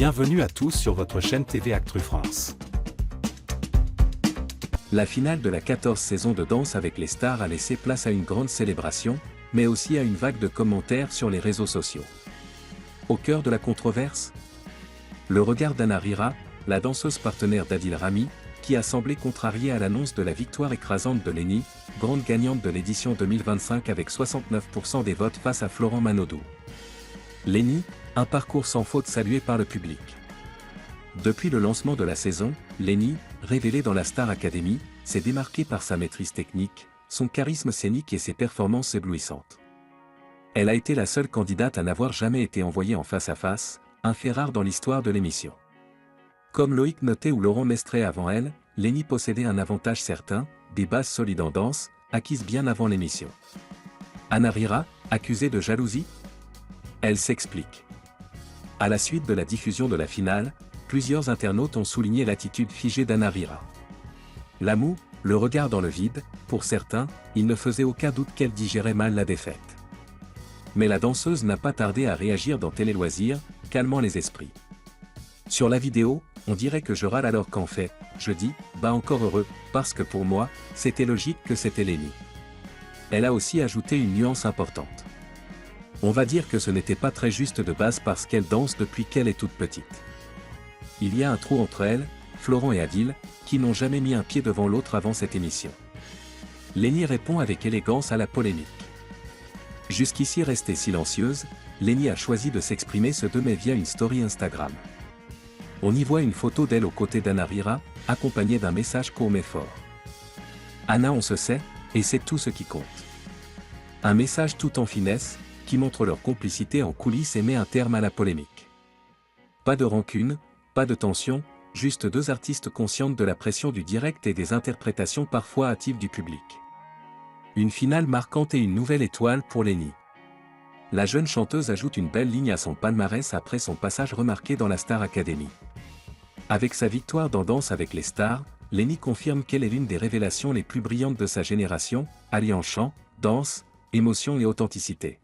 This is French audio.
Bienvenue à tous sur votre chaîne TV Actu France. La finale de la 14e saison de Danse avec les stars a laissé place à une grande célébration, mais aussi à une vague de commentaires sur les réseaux sociaux. Au cœur de la controverse, le regard d'Anna Rira, la danseuse partenaire d'Adil Rami, qui a semblé contrariée à l'annonce de la victoire écrasante de Lénie, grande gagnante de l'édition 2025 avec 69% des votes face à Florent Manodou. Lénie, un parcours sans faute salué par le public. Depuis le lancement de la saison, Lénie, révélée dans la Star Academy, s'est démarquée par sa maîtrise technique, son charisme scénique et ses performances éblouissantes. Elle a été la seule candidate à n'avoir jamais été envoyée en face-à-face, un fait rare dans l'histoire de l'émission. Comme Loïc Notet ou Laurent Mestret avant elle, Lénie possédait un avantage certain, des bases solides en danse, acquises bien avant l'émission. Anna Rira, accusée de jalousie? Elle s'explique. À la suite de la diffusion de la finale, plusieurs internautes ont souligné l'attitude figée d'Anna Rira. La moue, le regard dans le vide, pour certains, il ne faisait aucun doute qu'elle digérait mal la défaite. Mais la danseuse n'a pas tardé à réagir dans Télé Loisirs, calmant les esprits. Sur la vidéo, on dirait que je râle alors qu'en fait, je dis, bah encore heureux, parce que pour moi, c'était logique que c'était Lénie. Elle a aussi ajouté une nuance importante. On va dire que ce n'était pas très juste de base parce qu'elle danse depuis qu'elle est toute petite. Il y a un trou entre elles, Florent et Adil, qui n'ont jamais mis un pied devant l'autre avant cette émission. Lénie répond avec élégance à la polémique. Jusqu'ici restée silencieuse, Lénie a choisi de s'exprimer ce 2 mai via une story Instagram. On y voit une photo d'elle aux côtés d'Anna Rira, accompagnée d'un message court mais fort. Anna, on se sait, et c'est tout ce qui compte. Un message tout en finesse, qui montre leur complicité en coulisses et met un terme à la polémique. Pas de rancune, pas de tension, juste deux artistes conscientes de la pression du direct et des interprétations parfois hâtives du public. Une finale marquante et une nouvelle étoile pour Lénie. La jeune chanteuse ajoute une belle ligne à son palmarès après son passage remarqué dans la Star Academy. Avec sa victoire dans Danse avec les stars, Lénie confirme qu'elle est l'une des révélations les plus brillantes de sa génération, alliant chant, danse, émotion et authenticité.